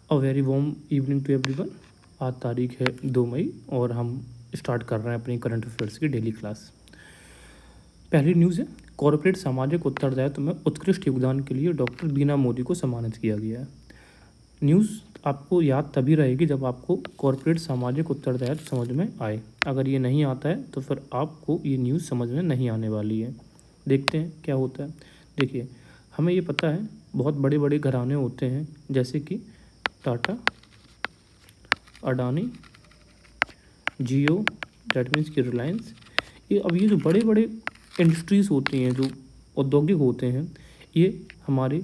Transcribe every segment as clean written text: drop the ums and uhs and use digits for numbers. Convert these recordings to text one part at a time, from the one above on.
A very warm evening to everyone. आज तारीख है 2 मई और हम स्टार्ट कर रहे हैं अपनी करंट अफेयर्स की डेली क्लास। पहली न्यूज़ है, कॉर्पोरेट सामाजिक उत्तरदायित्व में उत्कृष्ट योगदान के लिए डॉक्टर बीना मोदी को सम्मानित किया गया है। न्यूज़ आपको याद तभी रहेगी जब आपको कॉर्पोरेट सामाजिक उत्तरदायित्व समझ में आए। अगर ये नहीं आता है तो फिर आपको ये न्यूज़ समझ में नहीं आने वाली है। देखते हैं क्या होता है। देखिए, हमें ये पता है बहुत बड़े बड़े घराने होते हैं जैसे कि टाटा, अडानी, जियो, डैट मीन्स कि रिलायंस। ये जो बड़े बड़े इंडस्ट्रीज़ होती हैं, जो औद्योगिक होते हैं, ये हमारे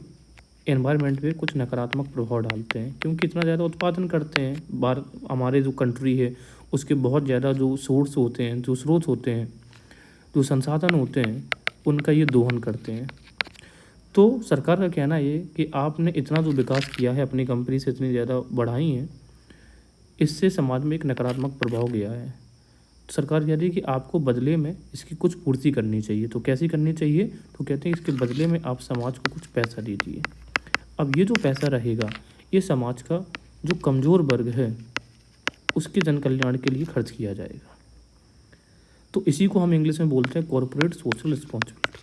एनवायरनमेंट पे कुछ नकारात्मक प्रभाव डालते हैं क्योंकि इतना ज़्यादा उत्पादन करते हैं। भारत हमारे जो कंट्री है उसके बहुत ज़्यादा जो सोर्स होते हैं, जो स्रोत होते हैं, जो संसाधन होते हैं, उनका ये दोहन करते हैं। तो सरकार का कहना ये कि आपने इतना जो विकास किया है, अपनी कंपनी से इतनी ज़्यादा बढ़ाई हैं, इससे समाज में एक नकारात्मक प्रभाव गया है। तो सरकार कह रही है कि आपको बदले में इसकी कुछ पूर्ति करनी चाहिए। तो कैसी करनी चाहिए? तो कहते हैं इसके बदले में आप समाज को कुछ पैसा दीजिए। अब ये जो पैसा रहेगा, ये समाज का जो कमज़ोर वर्ग है उसके जन कल्याण के लिए खर्च किया जाएगा। तो इसी को हम इंग्लिश में बोलते हैं कॉर्पोरेट सोशल रिस्पॉन्सिबिलिटी।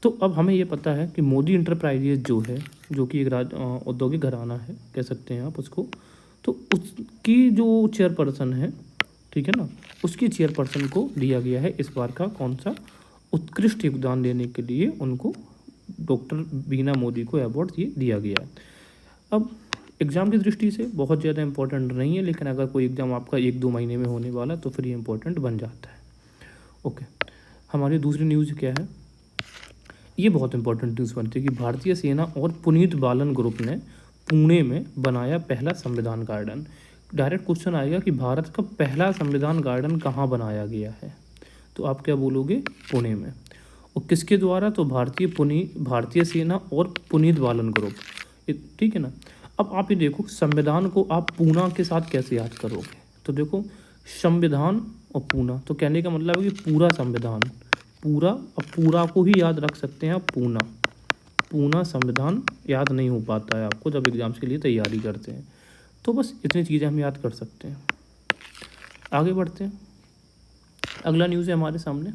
तो अब हमें ये पता है कि मोदी इंटरप्राइजेज जो है, जो कि एक औद्योगिक घराना है कह सकते हैं आप उसको, तो उसकी जो चेयरपर्सन है, ठीक है ना, उसकी चेयरपर्सन को दिया गया है इस बार का कौन सा उत्कृष्ट योगदान देने के लिए उनको डॉक्टर बीना मोदी को अवार्ड ये दिया गया है। अब एग्ज़ाम की दृष्टि से बहुत ज़्यादा इंपॉर्टेंट नहीं है, लेकिन अगर कोई एग्ज़ाम आपका 1-2 महीने में होने वाला तो फिर ये इंपॉर्टेंट बन जाता है। ओके, हमारी दूसरी न्यूज़ क्या है? ये बहुत इंपॉर्टेंट न्यूज़ बनती है कि भारतीय सेना और पुनीत बालन ग्रुप ने पुणे में बनाया पहला संविधान गार्डन। डायरेक्ट क्वेश्चन आएगा कि भारत का पहला संविधान गार्डन कहाँ बनाया गया है? तो आप क्या बोलोगे? पुणे में। और किसके द्वारा? तो भारतीय सेना और पुनीत बालन ग्रुप, ठीक है ना। अब आप ये देखो, संविधान को आप पूना के साथ कैसे याद करोगे? तो देखो, संविधान और पूना, तो कहने का मतलब है कि पूरा संविधान, पूरा, अब पूरा को ही याद रख सकते हैं आप, पूना संविधान याद नहीं हो पाता है आपको जब एग्ज़ाम्स के लिए तैयारी करते हैं। तो बस इतनी चीज़ें हम याद कर सकते हैं। आगे बढ़ते हैं। अगला न्यूज़ है हमारे सामने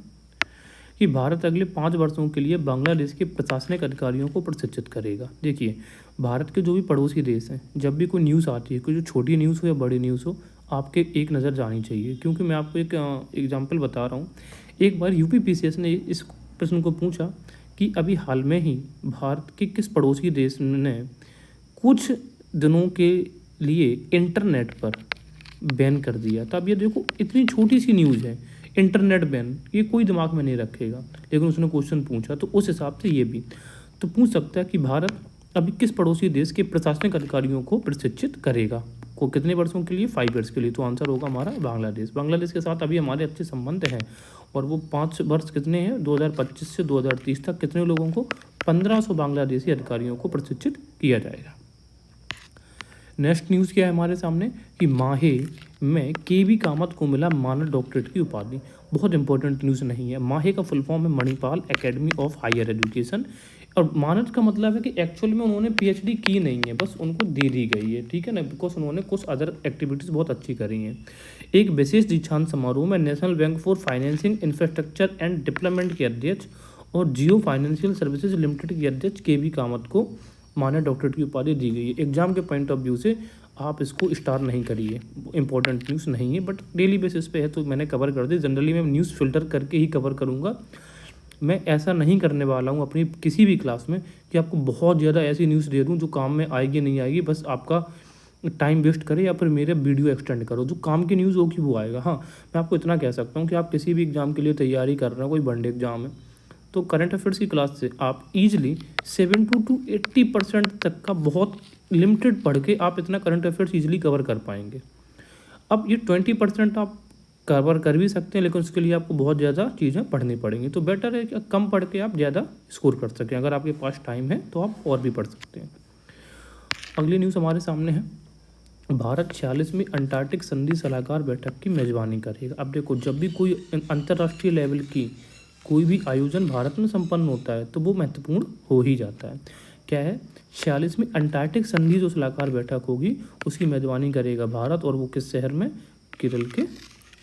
कि भारत अगले 5 वर्षों के लिए बांग्लादेश के प्रशासनिक अधिकारियों को प्रशिक्षित करेगा। देखिए, भारत के जो भी पड़ोसी देश हैं, जब भी कोई न्यूज़ आती है, कोई जो छोटी न्यूज़ हो या बड़ी न्यूज़ हो, आपके एक नज़र जानी चाहिए। क्योंकि मैं आपको एक एग्जाम्पल बता रहा हूँ। एक बार UPPCS ने इस प्रश्न को पूछा कि अभी हाल में ही भारत के किस पड़ोसी देश ने कुछ दिनों के लिए इंटरनेट पर बैन कर दिया। तो अब ये देखो, इतनी छोटी सी न्यूज़ है, इंटरनेट बैन, ये कोई दिमाग में नहीं रखेगा, लेकिन उसने क्वेश्चन पूछा तो उस हिसाब से ये भी तो पूछ सकता है कि भारत अभी किस पड़ोसी देश के प्रशासनिक अधिकारियों को प्रशिक्षित करेगा, को कितने वर्षों के लिए? 5 ईयर्स के लिए। तो आंसर होगा हमारा बांग्लादेश। बांग्लादेश के साथ अभी हमारे अच्छे संबंध हैं और वो 5 वर्ष कितने हैं? 2025 से 2030 तक कितने लोगों को? 1500 बांग्लादेशी अधिकारियों को प्रशिक्षित किया जाएगा। नेक्स्ट न्यूज़ क्या है हमारे सामने कि माहे में KV कामत को मिला मानद डॉक्टरेट की उपाधि। बहुत इंपॉर्टेंट न्यूज़ नहीं है। माहे का फुल फॉर्म है Manipal academy of higher education, और मानद का मतलब है कि एक्चुअल में उन्होंने PhD की नहीं है, बस उनको दे दी गई है, ठीक है ना, बिकॉज उन्होंने कुछ अदर एक्टिविटीज़ बहुत अच्छी करी हैं। एक विशेष दीक्षांत समारोह में national bank for financing infrastructure and development के अध्यक्ष और जियो फाइनेंशियल सर्विसेज लिमिटेड के अध्यक्ष KV कामत को मानद डॉक्टरेट की उपाधि दी गई है। एग्जाम के पॉइंट ऑफ व्यू से आप इसको स्टार नहीं करिए, इंपॉर्टेंट न्यूज़ नहीं है, बट डेली बेसिस पे है तो मैंने कवर कर दी। जनरली मैं न्यूज़ फिल्टर करके ही कवर करूँगा। मैं ऐसा नहीं करने वाला हूँ अपनी किसी भी क्लास में कि आपको बहुत ज़्यादा ऐसी न्यूज़ दे दूँ जो काम में आएगी नहीं आएगी, बस आपका टाइम वेस्ट करे या फिर मेरे वीडियो एक्सटेंड करो। जो काम की न्यूज़ होगी वो आएगा। हाँ, मैं आपको इतना कह सकता हूँ कि आप किसी भी एग्ज़ाम के लिए तैयारी कर रहे हो, कोई वनडे एग्ज़ाम है, तो करंट अफेयर्स की क्लास से आप ईजिली 70 to 80% तक का बहुत लिमिटेड पढ़ के आप इतना करंट अफेयर्स ईजिली कवर कर पाएंगे। अब ये 20% आप कवर कर भी सकते हैं, लेकिन उसके लिए आपको बहुत ज़्यादा चीज़ें पढ़नी पड़ेंगी। तो बेटर है कि कम पढ़ के आप ज़्यादा स्कोर कर सकें। अगर आपके पास टाइम है तो आप और भी पढ़ सकते हैं। अगली न्यूज़ हमारे सामने है, भारत 46वीं अंटार्कटिक संधि सलाहकार बैठक की मेजबानी करेगा। अब देखो, जब भी कोई अंतर्राष्ट्रीय लेवल की कोई भी आयोजन भारत में संपन्न होता है तो वो महत्वपूर्ण हो ही जाता है, क्या है, 46वीं अंटार्कटिक संधि जो सलाहकार बैठक होगी उसकी मेजबानी करेगा भारत, और वो किस शहर में, केरल के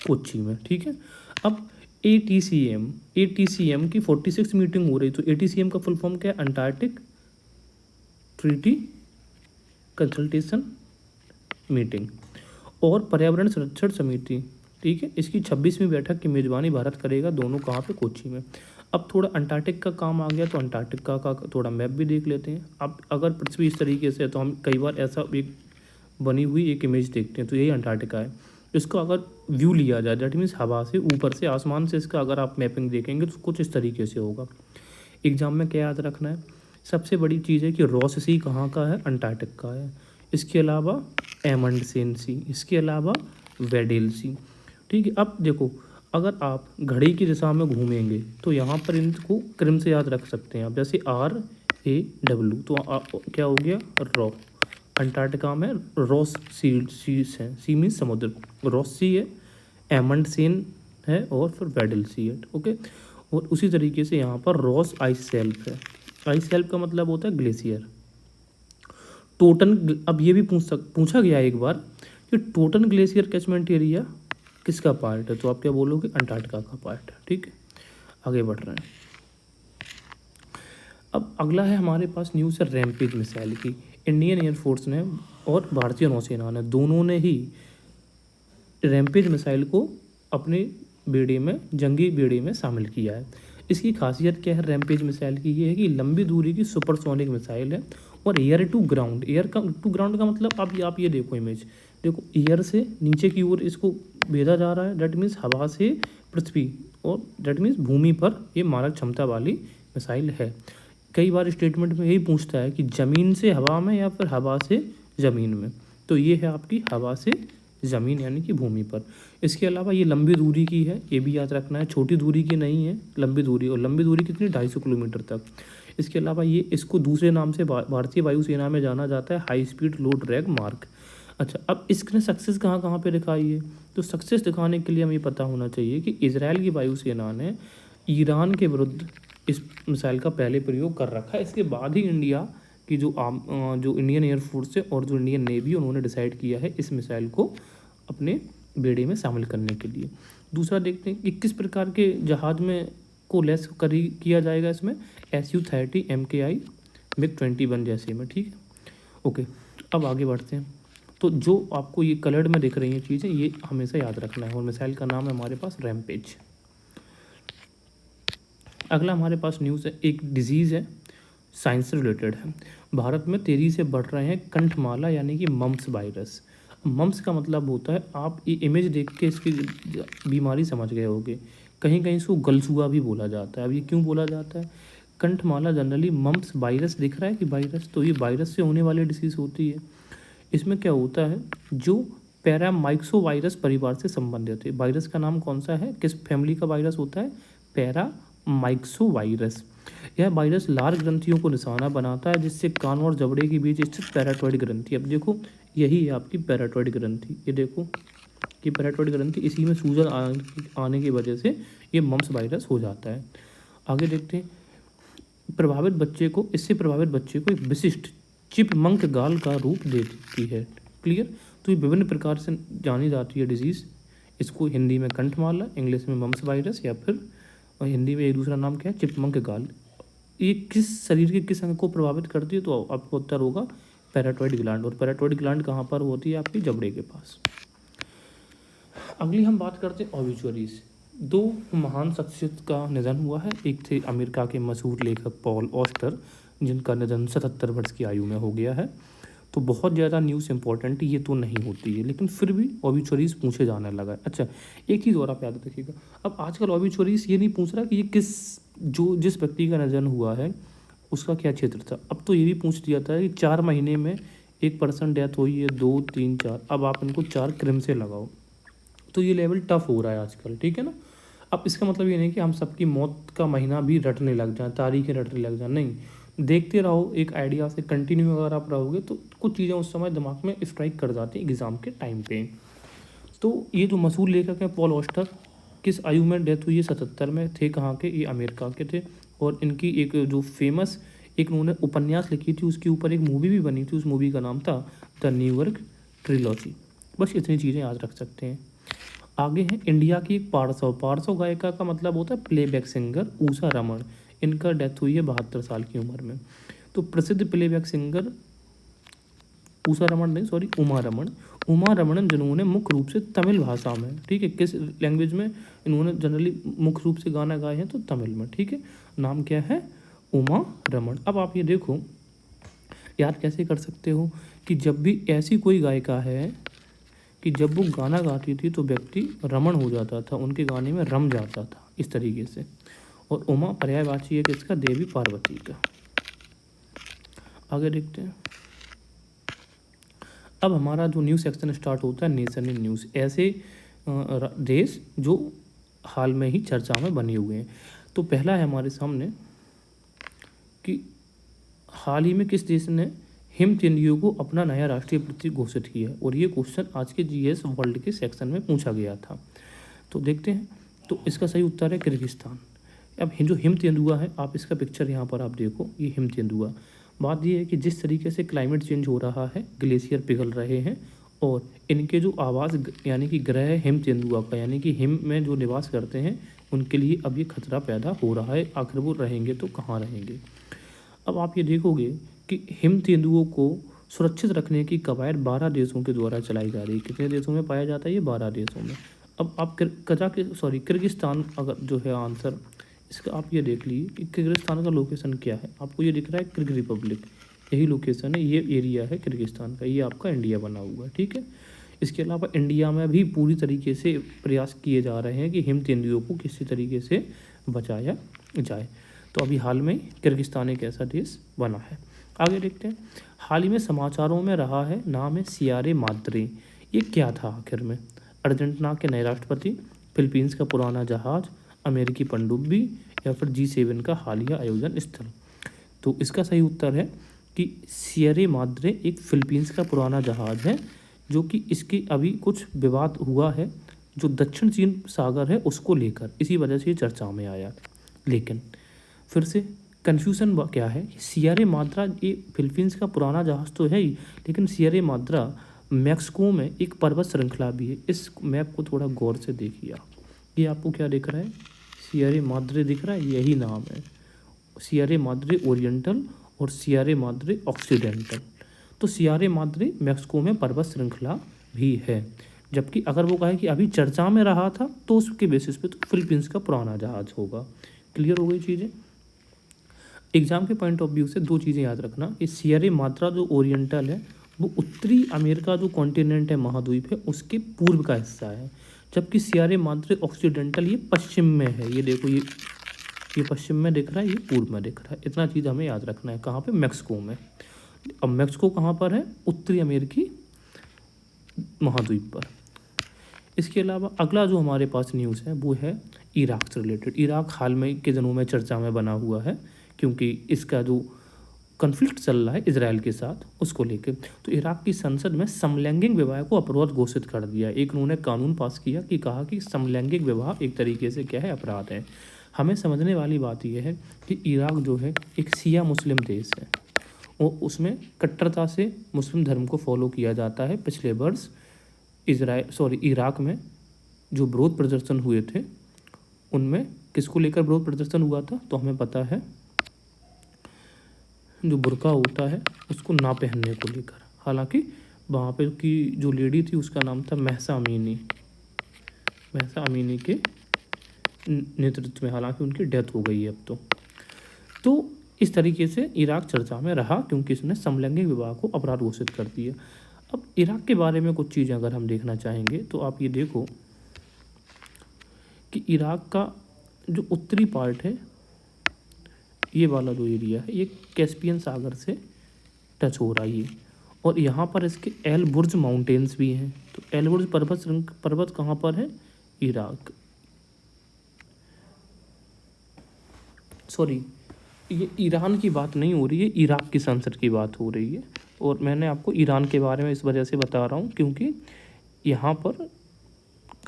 कोच्चि में। ठीक है। अब ATCM की 46 मीटिंग हो रही, तो ATCM का फुल फॉर्म क्या है, अंटार्कटिक ट्रीटी कंसल्टेशन मीटिंग। और पर्यावरण संरक्षण समिति, ठीक है, इसकी 26वीं बैठक की मेजबानी भारत करेगा, दोनों कहाँ पे, कोच्चि में। अब थोड़ा अंटार्कटिक का काम आ गया, तो अंटार्कटिका का थोड़ा मैप भी देख लेते हैं। अब अगर पृथ्वी इस तरीके से है तो हम कई बार ऐसा एक बनी हुई एक इमेज देखते हैं, तो यही अंटार्कटिका है। इसको अगर व्यू लिया जाए, दैट मीन्स हवा से, ऊपर से, आसमान से इसका अगर आप मैपिंग देखेंगे तो कुछ इस तरीके से होगा। एग्जाम में क्या याद रखना है, सबसे बड़ी चीज़ है कि रॉस सी कहाँ का है, अंटार्कटिक का है। इसके अलावा एमंडसेन सी, इसके अलावा वेडेल सी। ठीक है। अब देखो, अगर आप घड़ी की दिशा में घूमेंगे तो यहाँ पर इनको क्रम से याद रख सकते हैं आप, जैसे RAW, तो क्या हो गया, रॉ। अंटार्कटिका में रॉस सीज है, सी मीन्स समुद्र, रॉस सी है, एमंडसेन है, और फिर वेडल सी है। ओके। और उसी तरीके से यहाँ पर रॉस आइस शेल्फ है। आइस शेल्फ का मतलब होता है ग्लेशियर। टोटन, अब ये भी पूछा गया एक बार कि टोटन ग्लेशियर कैचमेंट एरिया किसका पार्ट है, तो आप क्या बोलोगे, अंटार्कटिका का पार्ट है। ठीक है। आगे बढ़ रहे हैं। अब अगला है हमारे पास न्यूज़ है रैम्पेज मिसाइल की। इंडियन एयरफोर्स ने और भारतीय नौसेना ने, दोनों ने ही रैम्पेज मिसाइल को अपने बेड़े में, जंगी बेड़े में शामिल किया है। इसकी खासियत क्या है रैम्पेज मिसाइल की, ये है कि लंबी दूरी की सुपरसोनिक मिसाइल है, और air to ground, to ground का मतलब आप ये देखो इमेज, देखो एयर से नीचे की ओर इसको भेजा जा रहा है, डेट मीन्स हवा से पृथ्वी, और डेट मीन्स भूमि पर ये मारक क्षमता वाली मिसाइल है। कई बार स्टेटमेंट में यही पूछता है कि ज़मीन से हवा में या फिर हवा से ज़मीन में, तो ये है आपकी हवा से ज़मीन यानी कि भूमि पर। इसके अलावा ये लंबी दूरी की है, ये भी याद रखना है, छोटी दूरी की नहीं है, लंबी दूरी। और लंबी दूरी कितनी, 250 किलोमीटर तक। इसके अलावा ये, इसको दूसरे नाम से भारतीय वायुसेना में जाना जाता है, हाई स्पीड लो ड्रैग मार्क। अच्छा, अब इसने सक्सेस कहाँ कहाँ पे दिखाई है, तो सक्सेस दिखाने के लिए हमें पता होना चाहिए कि इजराइल की वायुसेना ने ईरान के विरुद्ध इस मिसाइल का पहले प्रयोग कर रखा है। इसके बाद ही इंडिया की जो इंडियन एयरफोर्स है और जो इंडियन नेवी, उन्होंने डिसाइड किया है इस मिसाइल को अपने बेड़े में शामिल करने के लिए। दूसरा देखते हैं कि किस प्रकार के जहाज में को लेस किया जाएगा इसमें, Su-30 MKI MiG-21 जैसे में। ठीक है। ओके। अब आगे बढ़ते हैं। तो जो आपको ये कलर्ड में दिख रही हैं चीज़ें, ये हमेशा याद रखना है। और मिसाइल का नाम है हमारे पास रैम्पेज। अगला हमारे पास न्यूज़ है, एक डिजीज़ है, साइंस से रिलेटेड है। भारत में तेज़ी से बढ़ रहे हैं कंठमाला यानी कि मम्प्स वायरस। मम्प्स का मतलब होता है, आप ये इमेज देख के इसकी बीमारी समझ गए होंगे, कहीं कहीं इसको गलसुआ भी बोला जाता है। अब ये क्यों बोला जाता है, कंठमाला जनरली मम्प्स वायरस दिख रहा है कि वायरस, तो ये वायरस से होने वाली डिसीज़ होती है। इसमें क्या होता है, जो पैरामाइक्सो वायरस परिवार से संबंधित है। वायरस का नाम कौन सा है, किस फैमिली का वायरस होता है, पैरामाइक्सो वायरस। यह वायरस लार ग्रंथियों को निशाना बनाता है, जिससे कान और जबड़े के बीच स्थित पैराटॉइड ग्रंथि, अब देखो यही है आपकी पैराटॉइड ग्रंथि, ये देखो ये पैराटॉइड ग्रंथि, इसी में सूजन आने की वजह से ये मम्प्स वायरस हो जाता है। आगे देखते हैं, प्रभावित बच्चे को एक विशिष्ट चिपमंक गाल का रूप देती है। क्लियर। तो ये विभिन्न प्रकार से जानी जाती है डिजीज़। इसको हिंदी में कंठमाला, इंग्लिश में मम्प्स वायरस, या फिर हिंदी में एक दूसरा नाम क्या है, चिपमंक गाल। ये किस शरीर के किस अंग को प्रभावित करती है, तो आपको उत्तर होगा पैराटॉइड ग्लैंड। और पैराटॉइड ग्लैंड कहाँ पर होती है, आपकी जबड़े के पास। अगली हम बात करते हैं ऑबिचुअरीज। दो महान शख्सियत का निधन हुआ है। एक थे अमेरिका के मशहूर लेखक पॉल ऑस्टर, जिनका निधन 77 वर्ष की आयु में हो गया है। तो बहुत ज़्यादा न्यूज़ इंपॉर्टेंट ये तो नहीं होती है, लेकिन फिर भी ऑबिचुअरीज पूछे जाने लगा है। अच्छा, एक चीज़ और आप याद रखिएगा, अब आजकल ऑबिचुअरीज ये नहीं पूछ रहा कि ये जिस व्यक्ति का निधन हुआ है उसका क्या क्षेत्र था। अब तो ये भी पूछ दिया था कि 4 महीने में 1% डेथ हुई है, 2, 3, 4, अब आप इनको 4 क्रम से लगाओ। तो ये लेवल टफ हो रहा है आजकल, ठीक है ना। अब इसका मतलब ये नहीं कि हम सबकी मौत का महीना भी रटने लग जाएं, तारीखें रटने लग जाएं, नहीं, देखते रहो एक आइडिया से, कंटिन्यू अगर आप रहोगे तो कुछ चीज़ें उस समय दिमाग में स्ट्राइक कर जाती हैं एग्ज़ाम के टाइम पे। तो ये जो मशहूर लेखक हैं पॉल ऑस्टर, किस आयु में डेथ हुई है, 77 में थे, कहाँ के, ये अमेरिका के थे। और इनकी एक जो फेमस एक उन्होंने उपन्यास लिखी थी, उसके ऊपर एक मूवी भी बनी थी, उस मूवी का नाम था द न्यूयॉर्क ट्रिलॉजी। बस इतनी चीज़ें याद रख सकते हैं। आगे है इंडिया की एक पार्श्व पार्श्व गायिका का मतलब होता है प्लेबैक सिंगर उषा रमन। इनका डेथ हुई है 72 साल की उम्र में। तो प्रसिद्ध प्लेबैक सिंगर उषा रमन नहीं, सॉरी, उमा रमन। उमा रमन जिन्होंने मुख्य रूप से तमिल भाषा में, ठीक है, किस लैंग्वेज में इन्होंने जनरली मुख्य रूप से गाना गाए हैं, तो तमिल में, ठीक है। नाम क्या है? उमा रमन। अब आप ये देखो याद कैसे कर सकते हो कि जब भी ऐसी कोई गायिका है कि जब वो गाना गाती थी तो व्यक्ति रमण हो जाता था, उनके गाने में रम जाता था, इस तरीके से। और उमा पर्यायवाची है किसका? देवी पार्वती का। आगे देखते हैं। अब हमारा जो न्यूज़ सेक्शन स्टार्ट होता है, नेशन इन न्यूज़, ऐसे देश जो हाल में ही चर्चा में बने हुए हैं। तो पहला है हमारे सामने कि हाल ही में किस देश ने हिमतेंदुओं को अपना नया राष्ट्रीय प्रतीक घोषित किया है, और ये क्वेश्चन आज के जीएस वर्ल्ड के सेक्शन में पूछा गया था। तो देखते हैं। तो इसका सही उत्तर है किर्गिस्तान। अब जो हिमतेंदुआ है, आप इसका पिक्चर यहाँ पर आप देखो, ये हिमतेंदुआ। बात ये है कि जिस तरीके से क्लाइमेट चेंज हो रहा है, ग्लेशियर पिघल रहे हैं, और इनके जो आवास यानी कि ग्रह है हिमतेंदुआ का, यानी कि हिम में जो निवास करते हैं, उनके लिए अब ये खतरा पैदा हो रहा है। आखिर वो रहेंगे तो कहाँ रहेंगे? अब आप ये देखोगे कि हिमतेंदुओं को सुरक्षित रखने की कवायद 12 देशों के द्वारा चलाई जा रही है। कितने देशों में पाया जाता है? ये 12 देशों में। अब आप किर्गिस्तान अगर जो है आंसर इसका, आप ये देख लीजिए कि किर्गिस्तान का लोकेशन क्या है। आपको ये दिख रहा है किर्गिज रिपब्लिक, यही लोकेशन है, ये एरिया है किर्गिस्तान का, ये आपका इंडिया बना हुआ है, ठीक है। इसके अलावा इंडिया में भी पूरी तरीके से प्रयास किए जा रहे हैं कि हिमतेंदुओं को किसी तरीके से बचाया जाए। तो अभी हाल में किर्गिस्तान एक ऐसा देश बना है। आगे देखते हैं। हाल ही में समाचारों में रहा है, नाम है सियारे माद्रे। ये क्या था आखिर में? अर्जेंटीना के नए राष्ट्रपति, फिलीपींस का पुराना जहाज, अमेरिकी पनडुब्बी, या फिर G7 का हालिया आयोजन स्थल? तो इसका सही उत्तर है कि सियरे माद्रे एक फिलीपींस का पुराना जहाज है, जो कि इसके अभी कुछ विवाद हुआ है जो दक्षिण चीन सागर है उसको लेकर, इसी वजह से ये चर्चा में आया। लेकिन फिर से कन्फ्यूज़न क्या है? सियरे माद्रा ये फिलीपींस का पुराना जहाज़ तो है ही, लेकिन सियरे माद्रा मैक्सिको में एक पर्वत श्रृंखला भी है। इस मैप को थोड़ा गौर से देखिए आप। ये आपको क्या दिख रहा है? सियरे माद्रे दिख रहा है, यही नाम है। सियरे माद्रे ओरिएंटल और सियरे माद्रे ऑक्सीडेंटल। तो सियरे माद्रे मैक्सिको में पर्वत श्रृंखला भी है। जबकि अगर वो कहे कि अभी चर्चा में रहा था, तो उसके बेसिस पे तो फिलीपींस का पुराना जहाज होगा। क्लियर हो गई चीज़ें? एग्जाम के पॉइंट ऑफ व्यू से दो चीज़ें याद रखना कि सियरे माद्रा जो ओरिएंटल है, वो उत्तरी अमेरिका जो कॉन्टिनेंट है, महाद्वीप है, उसके पूर्व का हिस्सा है। जबकि सियरे माद्रे ऑक्सीडेंटल ये पश्चिम में है। ये देखो, ये पश्चिम में दिख रहा है, ये पूर्व में दिख रहा है। इतना चीज़ हमें याद रखना है। कहाँ पे? मैक्सिको में। अब मैक्सिको कहाँ पर है? उत्तरी अमेरिकी महाद्वीप पर। इसके अलावा अगला जो हमारे पास न्यूज़ है वो है इराक से रिलेटेड। इराक हाल में के दिनों में चर्चा में बना हुआ है, क्योंकि इसका जो कॉन्फ्लिक्ट चल रहा है इजराइल के साथ, उसको लेकर। तो इराक की संसद में समलैंगिक विवाह को अपराध घोषित कर दिया। एक उन्होंने कानून पास किया कि कहा कि समलैंगिक विवाह एक तरीके से क्या है? अपराध है। हमें समझने वाली बात यह है कि इराक जो है एक शिया मुस्लिम देश है, और उसमें कट्टरता से मुस्लिम धर्म को फॉलो किया जाता है। पिछले वर्ष इराक में जो विरोध प्रदर्शन हुए थे, उनमें किसको लेकर विरोध प्रदर्शन हुआ था? तो हमें पता है, जो बुर्का होता है उसको ना पहनने को लेकर। हालांकि वहाँ पे की जो लेडी थी उसका नाम था महसा अमीनी के नेतृत्व में, हालांकि उनकी डेथ हो गई है अब तो इस तरीके से इराक चर्चा में रहा, क्योंकि इसने समलैंगिक विवाह को अपराध घोषित कर दिया। अब इराक के बारे में कुछ चीज़ें अगर हम देखना चाहेंगे तो आप ये देखो कि इराक का जो उत्तरी पार्ट है, ये वाला जो एरिया है, ये कैस्पियन सागर से टच हो रहा है ये, और यहाँ पर इसके एल बुर्ज माउंटेन्स भी हैं। तो एल बुर्ज पर्वत कहाँ पर है? इराक, सॉरी, ये ईरान की बात नहीं हो रही है, इराक की संसद की बात हो रही है। और मैंने आपको ईरान के बारे में इस वजह से बता रहा हूँ क्योंकि यहाँ पर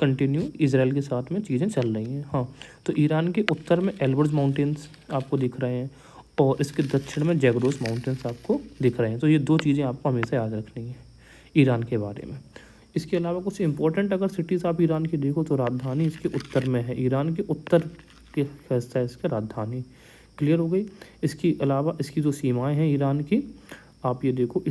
कंटिन्यू इजराइल के साथ में चीज़ें चल रही हैं। हाँ, तो ईरान के उत्तर में एल्बर्ट माउंटेन्स आपको दिख रहे हैं, और इसके दक्षिण में जैग्रोस माउंटेन्स आपको दिख रहे हैं। तो ये 2 चीज़ें आपको हमेशा याद रखनी है ईरान के बारे में। इसके अलावा कुछ इंपॉर्टेंट अगर सिटीज़ आप ईरान की देखो तो राजधानी इसके उत्तर में है, ईरान के उत्तर के हिस्सा है इसका राजधानी। क्लियर हो गई। इसके अलावा इसकी जो सीमाएं हैं ईरान की, आप ये देखो,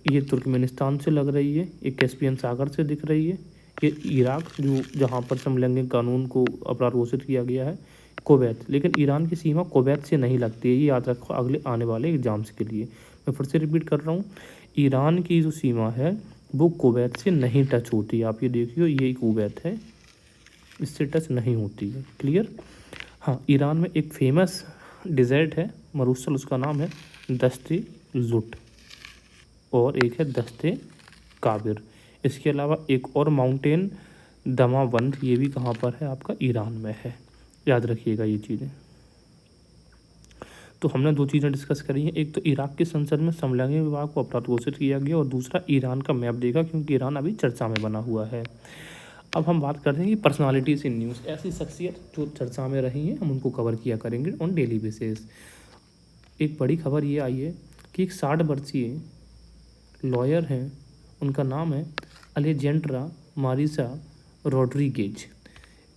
ये तुर्कमेनिस्तान से लग रही है, ये कैस्पियन सागर से दिख रही है, ये इराक जो जहाँ पर समलैंगिक कानून को अपराध घोषित किया गया है, कुवैत। लेकिन ईरान की सीमा कुवैत से नहीं लगती है, ये याद रखो अगले आने वाले एग्जाम्स के लिए। मैं फिर से रिपीट कर रहा हूँ, ईरान की जो सीमा है वो कुवैत से नहीं टच होती है। आप ये देखियो, ये कुवैत है, इससे टच नहीं होती है। क्लियर। हाँ, ईरान में एक फेमस डिज़र्ट है मरुस्थल, उसका नाम है दश्ते ज़ुट, और एक है दश्ते काबिर। इसके अलावा एक और माउंटेन दमावंद, ये भी कहाँ पर है, आपका ईरान में है। याद रखिएगा ये चीज़ें। तो हमने 2 चीज़ें डिस्कस करी हैं, एक तो इराक की संसद में समलैंगिक विवाह को अपराध घोषित किया गया, और दूसरा ईरान का मैप देखा, क्योंकि ईरान अभी चर्चा में बना हुआ है। अब हम बात करते हैं कि पर्सनालिटीज़ इन न्यूज़, ऐसी शख्सियत जो चर्चा में रही हैं, हम उनको कवर किया करेंगे ऑन डेली बेसिस। एक बड़ी खबर ये आई है कि एक 60 वर्षीय लॉयर हैं, उनका नाम है अलेजेंड्रा मारिसा रॉड्रिगेज।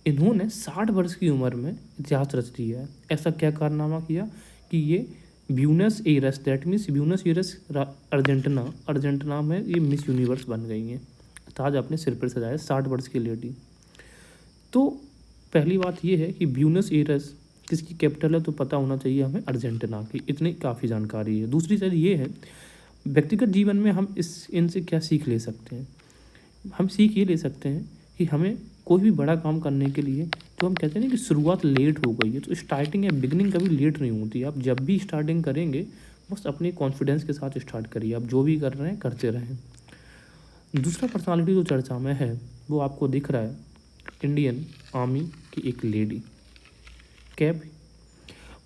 इन्होंने 60 वर्ष की उम्र में इतिहास रच दिया है। ऐसा क्या कारनामा किया कि ये Buenos Aires, that means Buenos Aires Argentina में ये मिस यूनिवर्स बन गई हैं। ताज अपने सिर पर सजाया, 60 वर्ष की लेडी। तो पहली बात ये है कि ब्यूनस एयर्स किसकी कैपिटल है, तो पता होना चाहिए हमें अर्जेंटीना की, इतनी काफ़ी जानकारी है। दूसरी चीज़ ये है, व्यक्तिगत जीवन में हम इनसे क्या सीख ले सकते हैं। हम सीख ये ले सकते हैं कि हमें कोई भी बड़ा काम करने के लिए, जो हम कहते हैं ना कि शुरुआत लेट हो गई है, तो स्टार्टिंग या बिगनिंग कभी लेट नहीं होती। आप जब भी स्टार्टिंग करेंगे बस अपने कॉन्फिडेंस के साथ स्टार्ट करिए, आप जो भी कर रहे हैं करते रहें। दूसरा पर्सनालिटी जो चर्चा में है वो आपको दिख रहा है, इंडियन आर्मी की एक लेडी, कैब,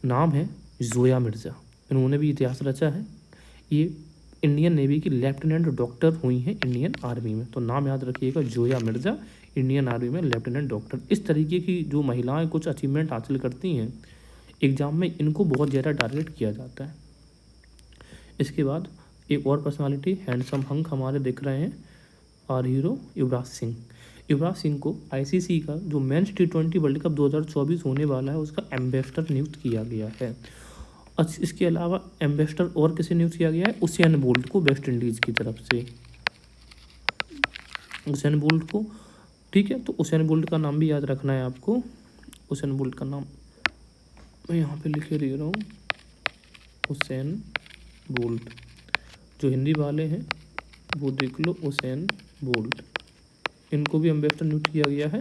नाम है जोया मिर्ज़ा। इन्होंने भी इतिहास रचा है। ये इंडियन नेवी की लेफ्टिनेंट डॉक्टर हुई हैं इंडियन आर्मी में, तो नाम याद रखिएगा, जोया मिर्ज़ा, इंडियन आर्मी में लेफ्टिनेंट डॉक्टर। इस तरीके की जो महिलाएं कुछ अचीवमेंट हासिल करती हैं एग्ज़ाम में, इनको बहुत ज़्यादा टारगेट किया जाता है। इसके बाद एक और पर्सनालिटी, हैंडसम हंक हमारे दिख रहे हैं, और हीरो युवराज सिंह। युवराज सिंह को आईसीसी का जो मेंस T20 वर्ल्ड कप 2024 होने वाला है उसका एम्बेसडर नियुक्त किया गया है। इसके अलावा एम्बेसडर और किसे नियुक्त किया गया है, उसेन बोल्ट को, वेस्ट इंडीज़ की तरफ से, उसेन बोल्ट को। ठीक है, तो उसेन बोल्ट का नाम भी याद रखना है आपको। उसेन बोल्ट का नाम मैं यहाँ पे लिखे दे रहा हूँ, उसेन बोल्ट। जो हिंदी वाले हैं वो देख लो, उसेन बोल्ट, इनको भी एम्बेसडर नियुक्त किया गया है,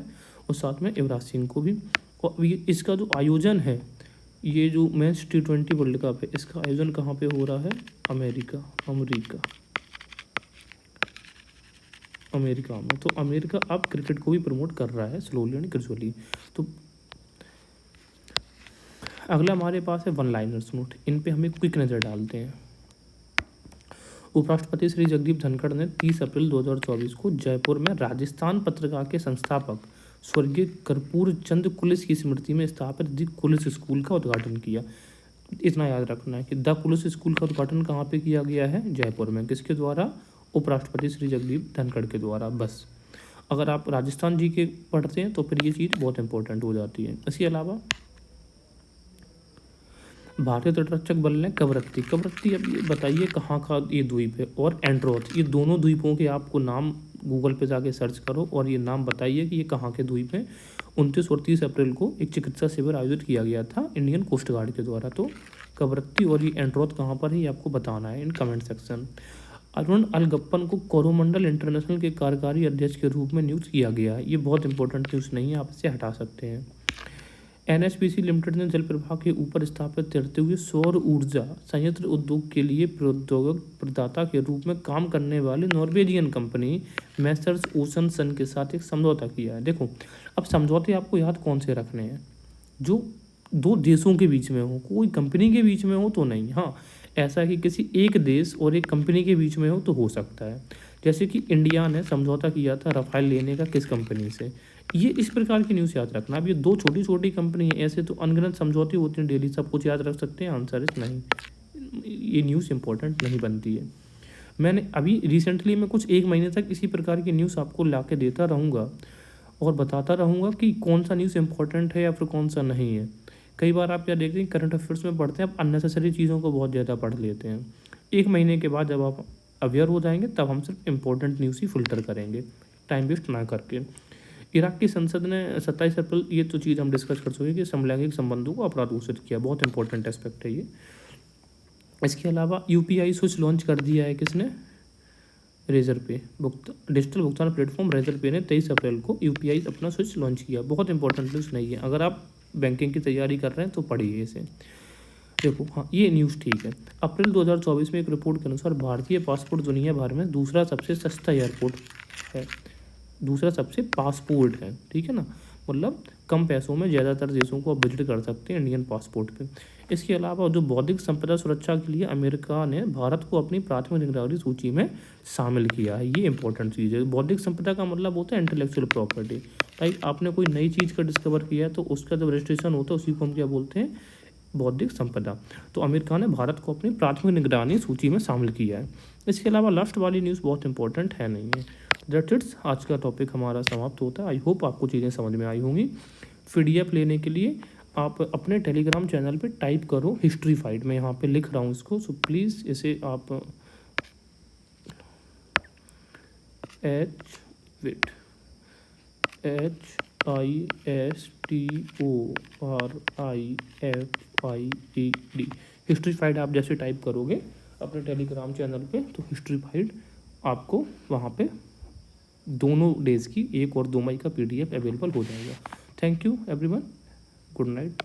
और साथ में युवराज सिंह को भी। और ये इसका जो आयोजन है, ये जो मेंस T20 वर्ल्ड कप है, इसका आयोजन कहाँ पे हो रहा है, अमेरिका में। तो अमेरिका अब क्रिकेट को भी प्रमोट कर रहा है स्लोली एंड ग्रेजुअली। तो अगला हमारे पास है वन लाइनर्स नोट, इन पे हमें क्विक नज़र डालते हैं। उपराष्ट्रपति श्री जगदीप धनखड़ ने 30 अप्रैल 2024 को जयपुर में राजस्थान पत्रिका के संस्थापक स्वर्गीय कर्पूर चंद कुलिस की स्मृति में स्थापित द कुलिस स्कूल का उद्घाटन किया। इतना याद रखना है कि द कुलिस स्कूल का उद्घाटन कहाँ पे किया गया है, जयपुर में। किसके द्वारा, उपराष्ट्रपति श्री जगदीप धनखड़ के द्वारा। बस अगर आप राजस्थान जी के पढ़ते हैं तो फिर ये चीज़ बहुत इंपॉर्टेंट हो जाती है। इसके अलावा भारतीय तटरक्षक बल ने कवरत्ती, अब ये बताइए कहाँ का ये द्वीप है, और एंड्रोथ, ये दोनों द्वीपों के आपको नाम गूगल पे जाके सर्च करो और ये नाम बताइए कि ये कहाँ के द्वीप हैं। 29 और 30 अप्रैल को एक चिकित्सा शिविर आयोजित किया गया था इंडियन कोस्ट गार्ड के द्वारा। तो कवरत्ती और ये एंड्रोथ कहाँ पर है ये आपको बताना है इन कमेंट सेक्शन। अरुण अलगप्पन को कोरोमंडल इंटरनेशनल के कार्यकारी अध्यक्ष के रूप में नियुक्त किया गया है। ये बहुत इंपॉर्टेंट न्यूज़ नहीं है, आप इसे हटा सकते हैं। NHPC लिमिटेड ने जल प्रवाह के ऊपर स्थापित करते हुए सौर ऊर्जा संयंत्र उद्योग के लिए प्रौद्योगिक प्रदाता के रूप में काम करने वाले नॉर्वेजियन कंपनी मैसर्स ओशन सन के साथ एक समझौता किया है। देखो, अब समझौते आपको याद कौन से रखने हैं, जो 2 देशों के बीच में हो, कोई कंपनी के बीच में हो तो नहीं। हाँ, ऐसा कि किसी एक देश और एक कंपनी के बीच में हो तो हो सकता है। जैसे कि इंडिया ने समझौता किया था राफेल लेने का किस कंपनी से, ये इस प्रकार की न्यूज़ याद रखना। अब ये दो छोटी छोटी कंपनी है, ऐसे तो अनगिनत समझौते होते हैं डेली, सब कुछ याद रख सकते हैं? आंसर इज नहीं, ये न्यूज़ इंपॉर्टेंट नहीं बनती है। मैंने अभी रिसेंटली मैं कुछ 1 महीने तक इसी प्रकार की न्यूज़ आपको ला के देता रहूँगा और बताता रहूँगा कि कौन सा न्यूज़ इंपॉर्टेंट है या फिर कौन सा नहीं है। कई बार आप क्या देखते हैं, करंट अफेयर्स में पढ़ते हैं, आप अननेसेसरी चीज़ों को बहुत ज़्यादा पढ़ लेते हैं। 1 महीने के बाद जब आप अवेयर हो जाएंगे तब हम सिर्फ इम्पोर्टेंट न्यूज़ ही फ़िल्टर करेंगे, टाइम वेस्ट ना करके। इराक की संसद ने 27 अप्रैल, ये तो चीज़ हम डिस्कस कर चुके कि समलैंगिक संबंधों को अपराध घोषित किया, बहुत इंपॉर्टेंट एस्पेक्ट है ये। इसके अलावा यूपीआई स्विच लॉन्च कर दिया है किसने? रेजर पे। डिजिटल भुगतान प्लेटफॉर्म रेजर पे ने 23 अप्रैल को यूपीआई अपना स्विच लॉन्च किया। बहुत इंपॉर्टेंट न्यूज़ नहीं है, अगर आप बैंकिंग की तैयारी कर रहे हैं तो पढ़िए इसे। देखो हाँ, ये न्यूज़ ठीक है। अप्रैल 2024 में एक रिपोर्ट के अनुसार भारतीय पासपोर्ट दुनिया भर में दूसरा सबसे सस्ता एयरपोर्ट है, दूसरा सबसे पासपोर्ट है, ठीक है ना, मतलब कम पैसों में ज़्यादातर देशों को आप विजिट कर सकते हैं इंडियन पासपोर्ट पे। इसके अलावा जो बौद्धिक संपदा सुरक्षा के लिए अमेरिका ने भारत को अपनी प्राथमिक निगरानी सूची में शामिल किया है, ये इंपॉर्टेंट चीज़ है। बौद्धिक संपदा का मतलब होता है इंटेलेक्चुअल प्रॉपर्टी। लाइक आपने कोई नई चीज़ का डिस्कवर किया है तो उसका जब रजिस्ट्रेशन होता है उसी को हम क्या बोलते हैं? बौद्धिक संपदा। तो अमेरिका ने भारत को अपनी प्राथमिक निगरानी सूची में शामिल किया है। इसके अलावा लास्ट वाली न्यूज़ बहुत इंपॉर्टेंट है नहीं है। दैट्स इट्स, आज का टॉपिक हमारा समाप्त होता है। आई होप आपको चीज़ें समझ में आई होंगी। PDF लेने के लिए आप अपने टेलीग्राम चैनल पे टाइप करो हिस्ट्री फाइट, मैं यहाँ पे लिख रहा हूँ इसको, सो प्लीज़ इसे आप HISTORIFIED हिस्ट्री फाइट आप जैसे टाइप करोगे अपने टेलीग्राम चैनल पे तो हिस्ट्री फाइट आपको वहाँ पे दोनों डेज़ की 1 और 2 मई का PDF अवेलेबल हो जाएगा। Thank you everyone, good night.